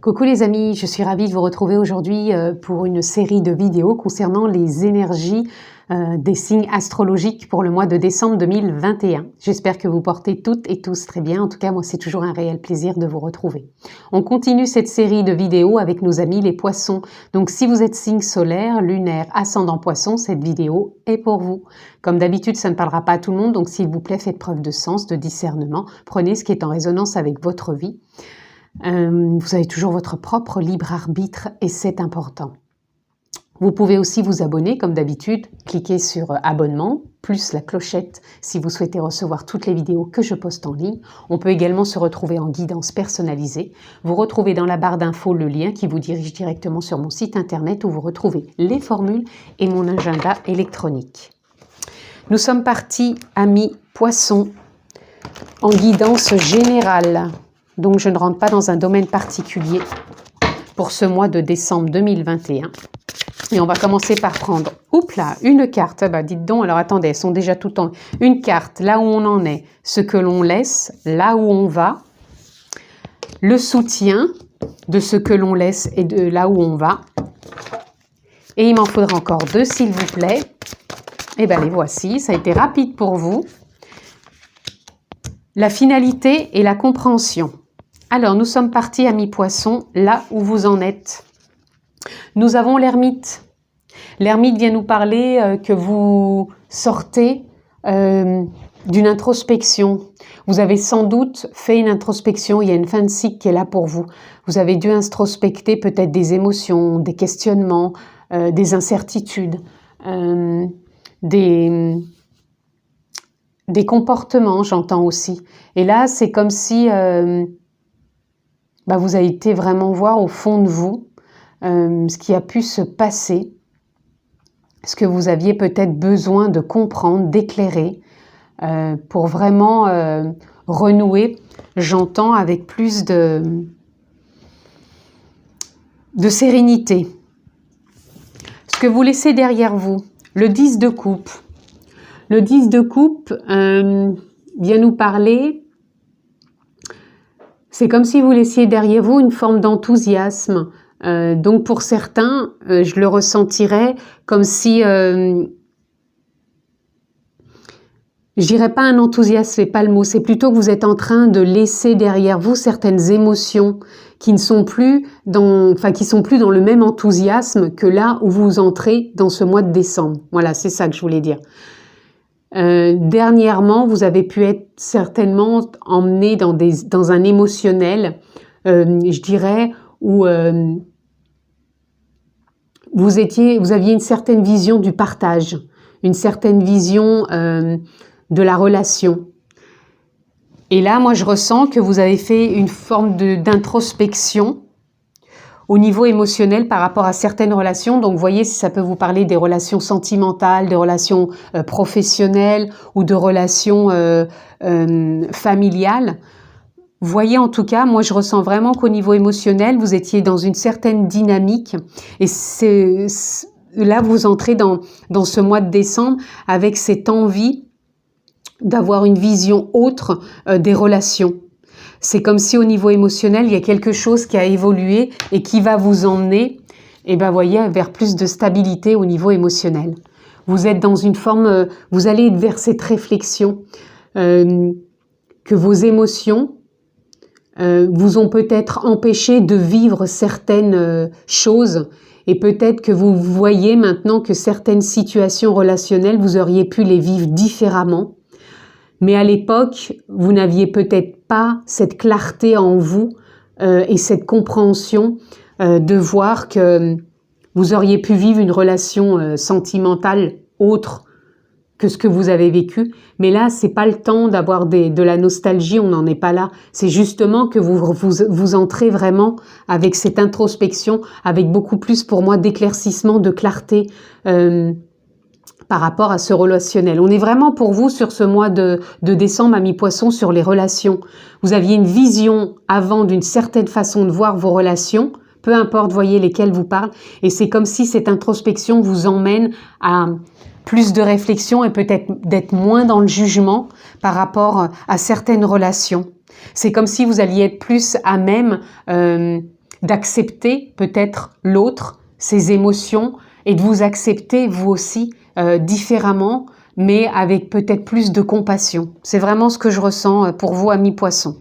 Coucou les amis, je suis ravie de vous retrouver aujourd'hui pour une série de vidéos concernant les énergies des signes astrologiques pour le mois de décembre 2021. J'espère que vous portez toutes et tous très bien. En tout cas, moi, c'est toujours un réel plaisir de vous retrouver. On continue cette série de vidéos avec nos amis les poissons. Donc, si vous êtes signe solaire, lunaire, ascendant poisson, cette vidéo est pour vous. Comme d'habitude, ça ne parlera pas à tout le monde, donc s'il vous plaît, faites preuve de sens, de discernement. Prenez ce qui est en résonance avec votre vie. Vous avez toujours votre propre libre arbitre et c'est important. Vous pouvez aussi vous abonner comme d'habitude, cliquez sur abonnement, plus la clochette si vous souhaitez recevoir toutes les vidéos que je poste en ligne. On peut également se retrouver en guidance personnalisée. Vous retrouvez dans la barre d'infos le lien qui vous dirige directement sur mon site internet où vous retrouvez les formules et mon agenda électronique. Nous sommes partis, amis poissons, en guidance générale. Donc, je ne rentre pas dans un domaine particulier pour ce mois de décembre 2021. Et on va commencer par prendre, une carte. Ah bah, dites donc, alors attendez, elles sont déjà tout en... Une carte, là où on en est, ce que l'on laisse, là où on va, le soutien de ce que l'on laisse et de là où on va. Et il m'en faudra encore deux, s'il vous plaît. Et bien, les voici. Ça a été rapide pour vous. La finalité et la compréhension. Alors, nous sommes partis, amis poissons, là où vous en êtes. Nous avons l'ermite. L'ermite vient nous parler que vous sortez d'une introspection. Vous avez sans doute fait une introspection, il y a une fin de cycle qui est là pour vous. Vous avez dû introspecter peut-être des émotions, des questionnements, des incertitudes, des comportements, j'entends aussi. Et là, c'est comme si... vous avez été vraiment voir au fond de vous ce qui a pu se passer, ce que vous aviez peut-être besoin de comprendre, d'éclairer, pour vraiment renouer, j'entends, avec plus de sérénité. Ce que vous laissez derrière vous, le 10 de coupe. Le 10 de coupe vient nous parler... C'est comme si vous laissiez derrière vous une forme d'enthousiasme. Donc pour certains, je le ressentirais comme si, je dirais pas un enthousiasme, c'est pas le mot, c'est plutôt que vous êtes en train de laisser derrière vous certaines émotions qui ne sont plus qui sont plus dans le même enthousiasme que là où vous entrez dans ce mois de décembre. Voilà, c'est ça que je voulais dire. Dernièrement, vous avez pu être certainement emmené dans un émotionnel, je dirais, où vous aviez une certaine vision du partage, une certaine vision de la relation. Et là, moi, je ressens que vous avez fait une forme d'introspection au niveau émotionnel par rapport à certaines relations. Donc, voyez si ça peut vous parler des relations sentimentales, des relations professionnelles ou de relations familiales. Voyez, en tout cas, moi, je ressens vraiment qu'au niveau émotionnel, vous étiez dans une certaine dynamique. Et là, vous entrez dans ce mois de décembre avec cette envie d'avoir une vision autre des relations. C'est comme si au niveau émotionnel, il y a quelque chose qui a évolué et qui va vous emmener, voyez, vers plus de stabilité au niveau émotionnel. Vous êtes dans une forme, vous allez vers cette réflexion que vos émotions vous ont peut-être empêché de vivre certaines choses et peut-être que vous voyez maintenant que certaines situations relationnelles, vous auriez pu les vivre différemment. Mais à l'époque, vous n'aviez peut-être pas cette clarté en vous et cette compréhension de voir que vous auriez pu vivre une relation sentimentale autre que ce que vous avez vécu. Mais là, c'est pas le temps d'avoir de la nostalgie, on n'en est pas là. C'est justement que vous entrez vraiment avec cette introspection, avec beaucoup plus pour moi d'éclaircissement, de clarté par rapport à ce relationnel. On est vraiment pour vous sur ce mois de décembre, amis poissons, sur les relations. Vous aviez une vision avant d'une certaine façon de voir vos relations, peu importe, voyez lesquelles vous parlent, et c'est comme si cette introspection vous emmène à plus de réflexion et peut-être d'être moins dans le jugement par rapport à certaines relations. C'est comme si vous alliez être plus à même d'accepter peut-être l'autre, ses émotions, et de vous accepter vous aussi différemment, mais avec peut-être plus de compassion. C'est vraiment ce que je ressens pour vous, amis poissons.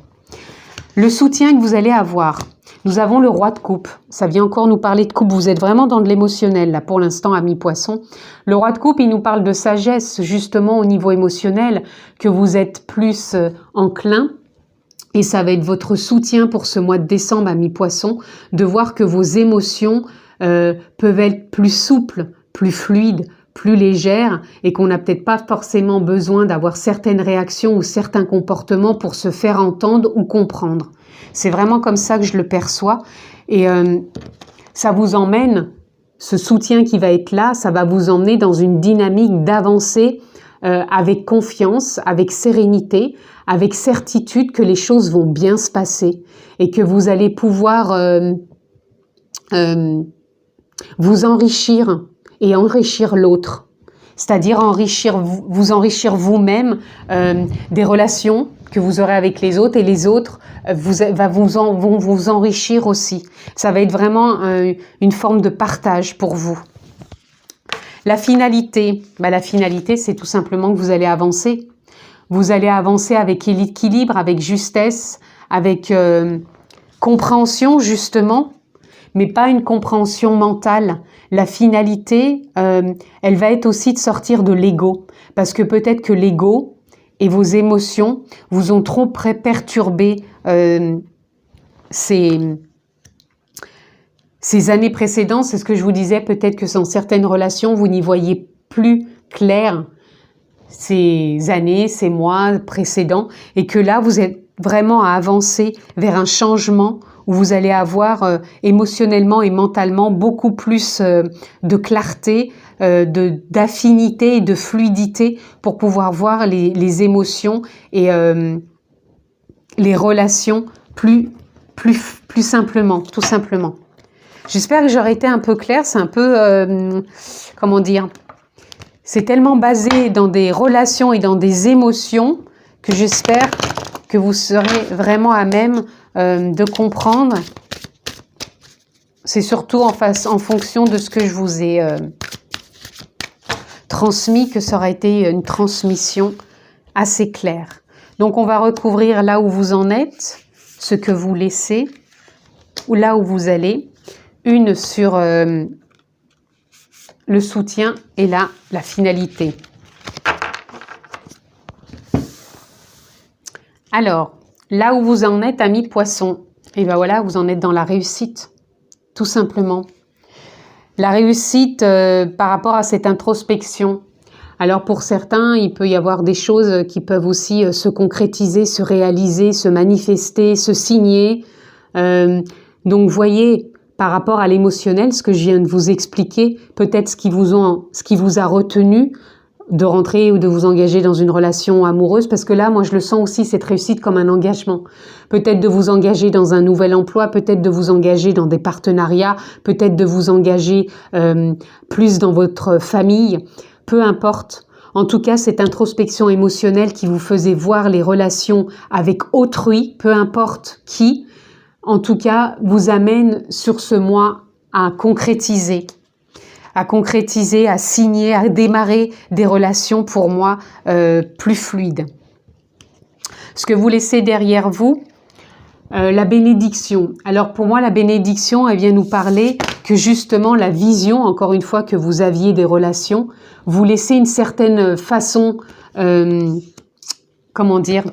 Le soutien que vous allez avoir. Nous avons le roi de coupe. Ça vient encore nous parler de coupe. Vous êtes vraiment dans de l'émotionnel, là, pour l'instant, amis poissons. Le roi de coupe, il nous parle de sagesse, justement, au niveau émotionnel, que vous êtes plus enclin. Et ça va être votre soutien pour ce mois de décembre, amis poissons, de voir que vos émotions peuvent être plus souples, plus fluides, plus légères, et qu'on n'a peut-être pas forcément besoin d'avoir certaines réactions ou certains comportements pour se faire entendre ou comprendre. C'est vraiment comme ça que je le perçois. Et ça vous emmène, ce soutien qui va être là, ça va vous emmener dans une dynamique d'avancer avec confiance, avec sérénité, avec certitude que les choses vont bien se passer et que vous allez pouvoir vous enrichir et enrichir l'autre. C'est-à-dire vous enrichir vous-même des relations que vous aurez avec les autres, et les autres vont vous enrichir aussi. Ça va être vraiment une forme de partage pour vous. La finalité, la finalité, c'est tout simplement que vous allez avancer. Vous allez avancer avec équilibre, avec justesse, avec compréhension justement, mais pas une compréhension mentale. La finalité, elle va être aussi de sortir de l'ego, parce que peut-être que l'ego et vos émotions vous ont trop perturbé ces années précédentes. C'est ce que je vous disais, peut-être que dans certaines relations, vous n'y voyez plus clair ces années, ces mois précédents, et que là, vous êtes vraiment à avancer vers un changement où vous allez avoir émotionnellement et mentalement beaucoup plus de clarté, d'affinité et de fluidité pour pouvoir voir les émotions et les relations plus simplement, tout simplement. J'espère que j'aurai été un peu claire. C'est un peu, comment dire, c'est tellement basé dans des relations et dans des émotions que j'espère que vous serez vraiment à même de comprendre. C'est surtout en fonction de ce que je vous ai transmis que ça aura été une transmission assez claire. Donc on va recouvrir là où vous en êtes, ce que vous laissez, ou là où vous allez. Une sur le soutien et là, la finalité. Alors, là où vous en êtes, amis poissons, et bien voilà, vous en êtes dans la réussite, tout simplement. La réussite par rapport à cette introspection. Alors pour certains, il peut y avoir des choses qui peuvent aussi se concrétiser, se réaliser, se manifester, se signer. Donc voyez, par rapport à l'émotionnel, ce que je viens de vous expliquer, peut-être ce qui vous a retenu de rentrer ou de vous engager dans une relation amoureuse, parce que là, moi, je le sens aussi, cette réussite comme un engagement. Peut-être de vous engager dans un nouvel emploi, peut-être de vous engager dans des partenariats, peut-être de vous engager plus dans votre famille, peu importe. En tout cas, cette introspection émotionnelle qui vous faisait voir les relations avec autrui, peu importe qui, en tout cas, vous amène sur ce mois à concrétiser, à signer, à démarrer des relations pour moi plus fluides. Ce que vous laissez derrière vous, la bénédiction. Alors pour moi, la bénédiction, elle vient nous parler que justement la vision, encore une fois, que vous aviez des relations, vous laissez une certaine façon, comment dire,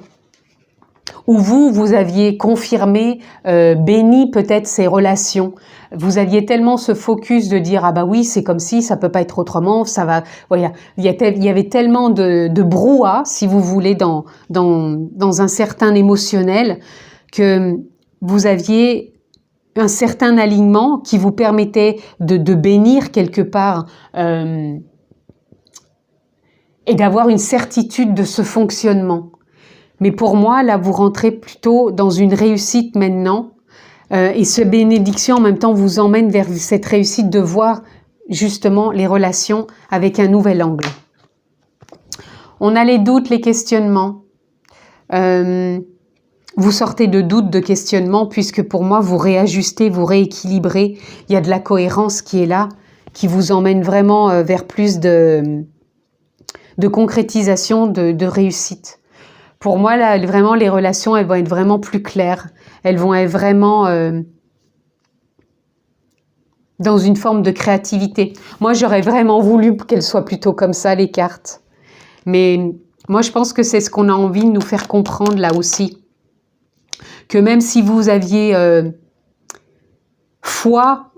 où vous aviez confirmé, béni peut-être ces relations. Vous aviez tellement ce focus de dire « Ah bah oui, c'est comme si, ça peut pas être autrement, ça va... » Voilà. Il y avait tellement de brouhaha, si vous voulez, dans un certain émotionnel, que vous aviez un certain alignement qui vous permettait de bénir quelque part et d'avoir une certitude de ce fonctionnement. Mais pour moi, là, vous rentrez plutôt dans une réussite maintenant. Et ce bénédiction, en même temps, vous emmène vers cette réussite de voir justement les relations avec un nouvel angle. On a les doutes, les questionnements. Vous vous sortez de doutes, de questionnements, puisque pour moi, vous réajustez, vous rééquilibrez. Il y a de la cohérence qui est là, qui vous emmène vraiment vers plus de concrétisation, de réussite. Pour moi, là, vraiment, les relations, elles vont être vraiment plus claires. Elles vont être vraiment dans une forme de créativité. Moi, j'aurais vraiment voulu qu'elles soient plutôt comme ça, les cartes. Mais moi, je pense que c'est ce qu'on a envie de nous faire comprendre là aussi. Que même si vous aviez foi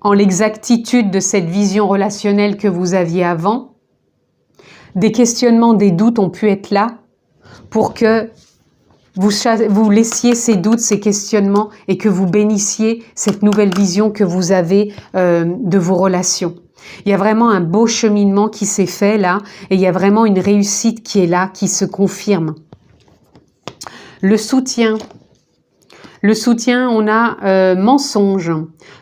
en l'exactitude de cette vision relationnelle que vous aviez avant, des questionnements, des doutes ont pu être là pour que vous laissiez ces doutes, ces questionnements et que vous bénissiez cette nouvelle vision que vous avez de vos relations. Il y a vraiment un beau cheminement qui s'est fait là et il y a vraiment une réussite qui est là, qui se confirme. Le soutien. Le soutien, on a mensonge.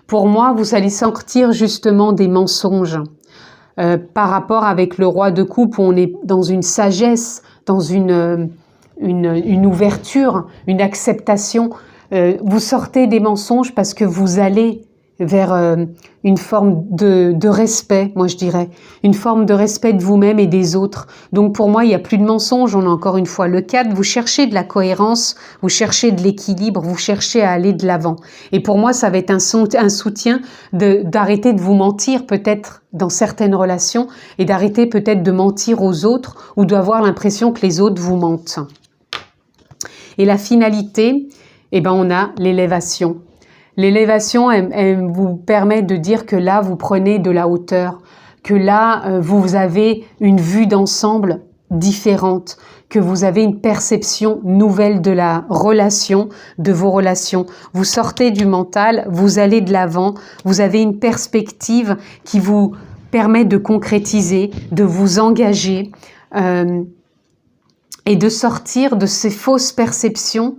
Pour moi, vous allez sortir justement des mensonges. Par rapport avec le roi de coupe, où on est dans une sagesse, dans une ouverture, une acceptation. Vous sortez des mensonges parce que vous allez vers une forme de respect, moi je dirais, une forme de respect de vous-même et des autres. Donc pour moi, il n'y a plus de mensonges, on a encore une fois le 4, vous cherchez de la cohérence, vous cherchez de l'équilibre, vous cherchez à aller de l'avant. Et pour moi, ça va être un soutien d'arrêter de vous mentir peut-être dans certaines relations et d'arrêter peut-être de mentir aux autres ou d'avoir l'impression que les autres vous mentent. Et la finalité, eh ben on a l'élévation. L'élévation, elle vous permet de dire que là, vous prenez de la hauteur, que là, vous avez une vue d'ensemble différente, que vous avez une perception nouvelle de la relation, de vos relations. Vous sortez du mental, vous allez de l'avant, vous avez une perspective qui vous permet de concrétiser, de vous engager et de sortir de ces fausses perceptions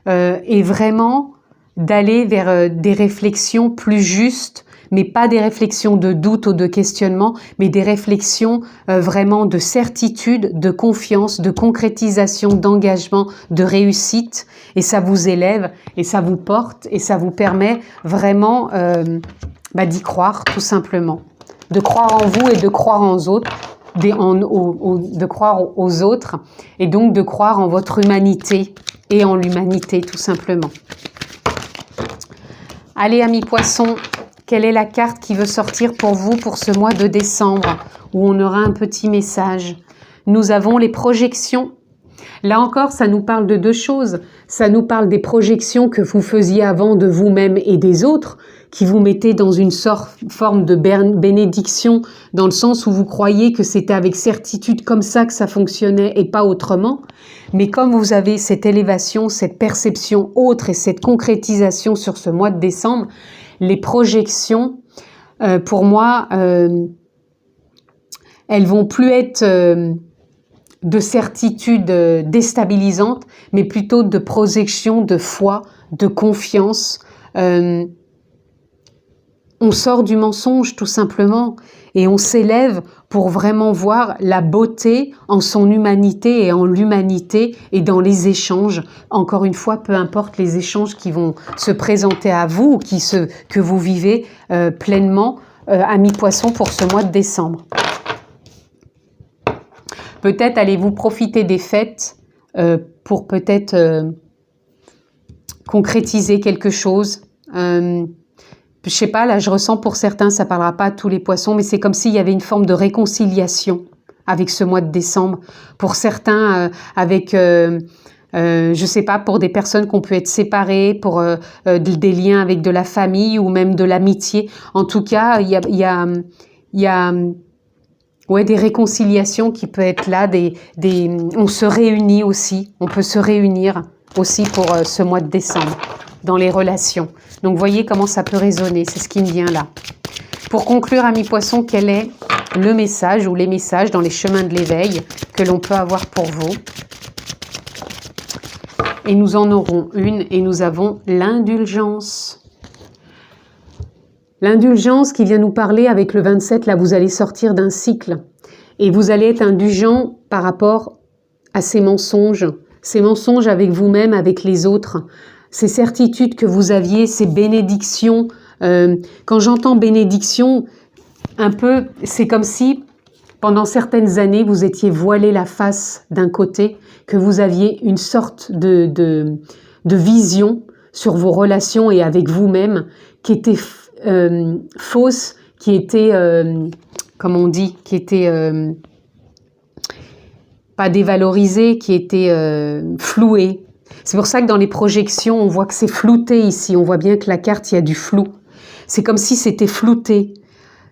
et vraiment d'aller vers des réflexions plus justes, mais pas des réflexions de doute ou de questionnement, mais des réflexions vraiment de certitude, de confiance, de concrétisation, d'engagement, de réussite. Et ça vous élève, et ça vous porte, et ça vous permet vraiment d'y croire, tout simplement. De croire en vous et de croire en autres, de croire aux autres, et donc de croire en votre humanité et en l'humanité, tout simplement. Allez, amis poissons, quelle est la carte qui veut sortir pour vous pour ce mois de décembre, où on aura un petit message? Nous avons les projections. Là encore, ça nous parle de deux choses. Ça nous parle des projections que vous faisiez avant de vous-même et des autres, qui vous mettaient dans une forme de bénédiction, dans le sens où vous croyez que c'était avec certitude comme ça que ça fonctionnait et pas autrement. Mais comme vous avez cette élévation, cette perception autre et cette concrétisation sur ce mois de décembre, les projections, pour moi, elles vont plus être de certitude déstabilisante, mais plutôt de projection, de foi, de confiance. On sort du mensonge tout simplement et on s'élève pour vraiment voir la beauté en son humanité et en l'humanité et dans les échanges. Encore une fois, peu importe les échanges qui vont se présenter à vous ou que vous vivez pleinement, amis poissons, pour ce mois de décembre. Peut-être allez-vous profiter des fêtes pour peut-être concrétiser quelque chose. Je sais pas, là je ressens pour certains, ça parlera pas à tous les poissons, mais c'est comme s'il y avait une forme de réconciliation avec ce mois de décembre. Pour certains, avec, je sais pas, pour des personnes qu'on peut être séparées, pour des liens avec de la famille ou même de l'amitié. En tout cas, il y a ouais, des réconciliations qui peuvent être là, on se réunit aussi, on peut se réunir aussi pour ce mois de décembre dans les relations. Donc voyez comment ça peut résonner, c'est ce qui me vient là. Pour conclure, amis poissons, quel est le message ou les messages dans les chemins de l'éveil que l'on peut avoir pour vous? Et nous en aurons une et nous avons l'indulgence. L'indulgence qui vient nous parler avec le 27, là vous allez sortir d'un cycle et vous allez être indulgent par rapport à ces mensonges, ces mensonges avec vous-même, avec les autres, ces certitudes que vous aviez, ces bénédictions. Quand j'entends bénédiction, un peu, c'est comme si pendant certaines années, vous étiez voilé la face d'un côté, que vous aviez une sorte de vision sur vos relations et avec vous-même qui était fausse, qui était, comme on dit, qui était pas dévalorisée, qui était flouée. C'est pour ça que dans les projections, on voit que c'est flouté ici. On voit bien que la carte, il y a du flou. C'est comme si c'était flouté.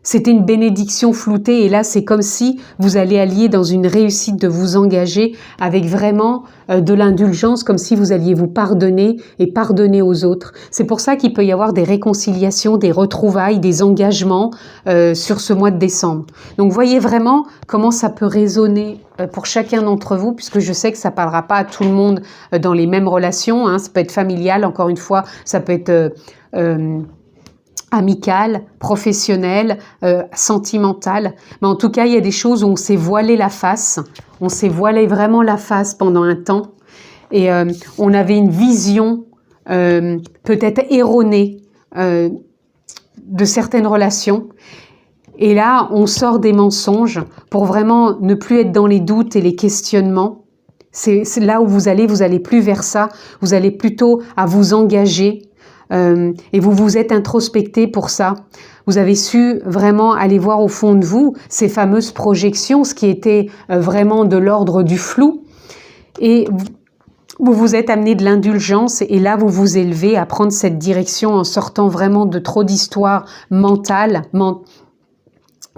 C'était une bénédiction floutée et là, c'est comme si vous allez allier dans une réussite de vous engager avec vraiment de l'indulgence, comme si vous alliez vous pardonner et pardonner aux autres. C'est pour ça qu'il peut y avoir des réconciliations, des retrouvailles, des engagements sur ce mois de décembre. Donc, voyez vraiment comment ça peut résonner pour chacun d'entre vous, puisque je sais que ça ne parlera pas à tout le monde dans les mêmes relations. Hein. Ça peut être familial, encore une fois, ça peut être... amical, professionnel, sentimental. Mais en tout cas, il y a des choses où on s'est voilé la face. On s'est voilé vraiment la face pendant un temps. Et on avait une vision peut-être erronée de certaines relations. Et là, on sort des mensonges pour vraiment ne plus être dans les doutes et les questionnements. C'est là où vous allez plus vers ça. Vous allez plutôt à vous engager. Et vous vous êtes introspecté pour ça. Vous avez su vraiment aller voir au fond de vous ces fameuses projections, ce qui était vraiment de l'ordre du flou. Et vous vous êtes amené de l'indulgence et là vous vous élevez à prendre cette direction en sortant vraiment de trop d'histoires mentales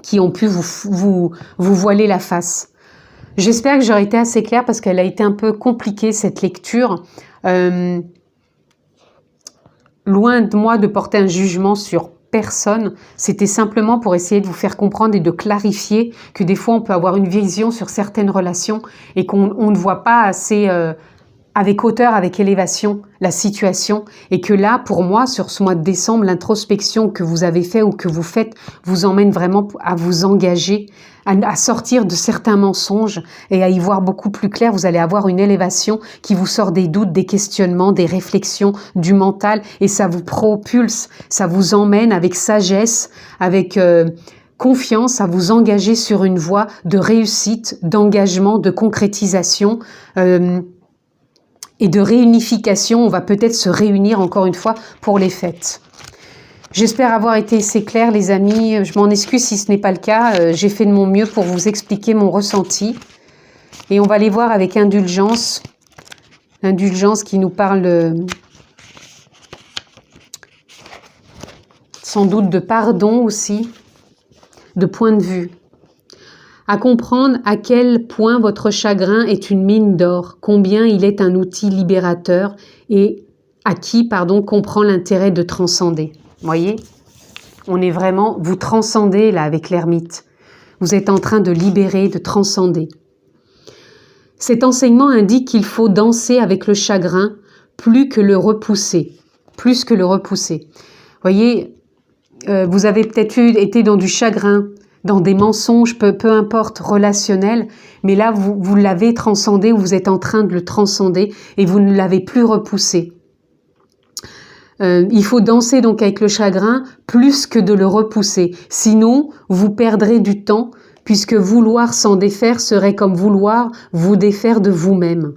qui ont pu vous voiler la face. J'espère que j'aurai été assez claire parce qu'elle a été un peu compliquée cette lecture. Loin de moi de porter un jugement sur personne, c'était simplement pour essayer de vous faire comprendre et de clarifier que des fois on peut avoir une vision sur certaines relations et qu'on ne voit pas assez avec hauteur, avec élévation la situation et que là, pour moi, sur ce mois de décembre, l'introspection que vous avez fait ou que vous faites vous emmène vraiment à vous engager, à sortir de certains mensonges et à y voir beaucoup plus clair. Vous allez avoir une élévation qui vous sort des doutes, des questionnements, des réflexions, du mental et ça vous propulse, ça vous emmène avec sagesse, avec confiance à vous engager sur une voie de réussite, d'engagement, de concrétisation et de réunification. On va peut-être se réunir encore une fois pour les fêtes. J'espère avoir été assez claire, les amis. Je m'en excuse si ce n'est pas le cas. J'ai fait de mon mieux pour vous expliquer mon ressenti. Et on va les voir avec indulgence. L'indulgence qui nous parle sans doute de pardon aussi, de point de vue. À comprendre à quel point votre chagrin est une mine d'or, combien il est un outil libérateur et à qui, comprend l'intérêt de transcender. Voyez, on est vraiment, vous transcendez là avec l'ermite. Vous êtes en train de libérer, de transcender. Cet enseignement indique qu'il faut danser avec le chagrin plus que le repousser. Plus que le repousser. Voyez, vous avez peut-être été dans du chagrin, dans des mensonges, peu importe, relationnels, mais là, vous l'avez transcendé ou vous êtes en train de le transcender et vous ne l'avez plus repoussé. Il faut danser donc avec le chagrin plus que de le repousser. Sinon, vous perdrez du temps puisque vouloir s'en défaire serait comme vouloir vous défaire de vous-même.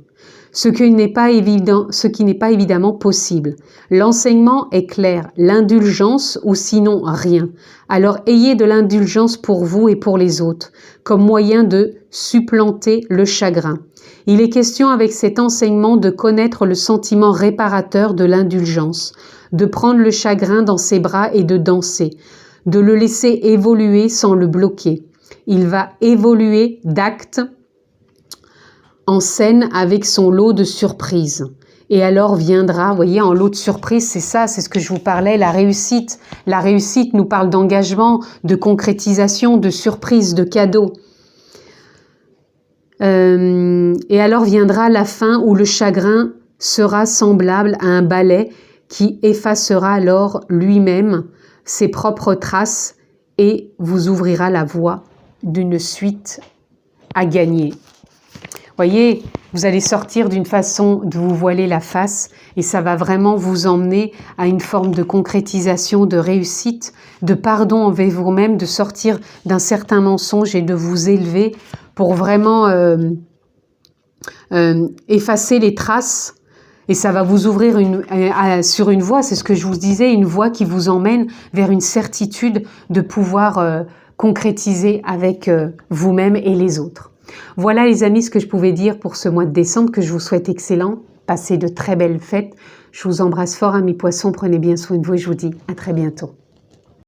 Ce qui n'est pas évidemment possible. L'enseignement est clair, l'indulgence ou sinon rien. Alors ayez de l'indulgence pour vous et pour les autres, comme moyen de supplanter le chagrin. Il est question avec cet enseignement de connaître le sentiment réparateur de l'indulgence, de prendre le chagrin dans ses bras et de danser, de le laisser évoluer sans le bloquer. Il va évoluer d'acte en scène avec son lot de surprises. Et alors viendra, vous voyez, en lot de surprises, c'est ça, c'est ce que je vous parlais, la réussite. La réussite nous parle d'engagement, de concrétisation, de surprise, de cadeau. Et alors viendra la fin où le chagrin sera semblable à un balai qui effacera alors lui-même ses propres traces et vous ouvrira la voie d'une suite à gagner. Voyez, vous allez sortir d'une façon de vous voiler la face et ça va vraiment vous emmener à une forme de concrétisation, de réussite, de pardon envers vous-même, de sortir d'un certain mensonge et de vous élever pour vraiment effacer les traces. Et ça va vous ouvrir sur une voie, c'est ce que je vous disais, une voie qui vous emmène vers une certitude de pouvoir concrétiser avec vous-même et les autres. Voilà les amis ce que je pouvais dire pour ce mois de décembre, que je vous souhaite excellent. Passez de très belles fêtes. Je vous embrasse fort, amis poissons, prenez bien soin de vous et je vous dis à très bientôt.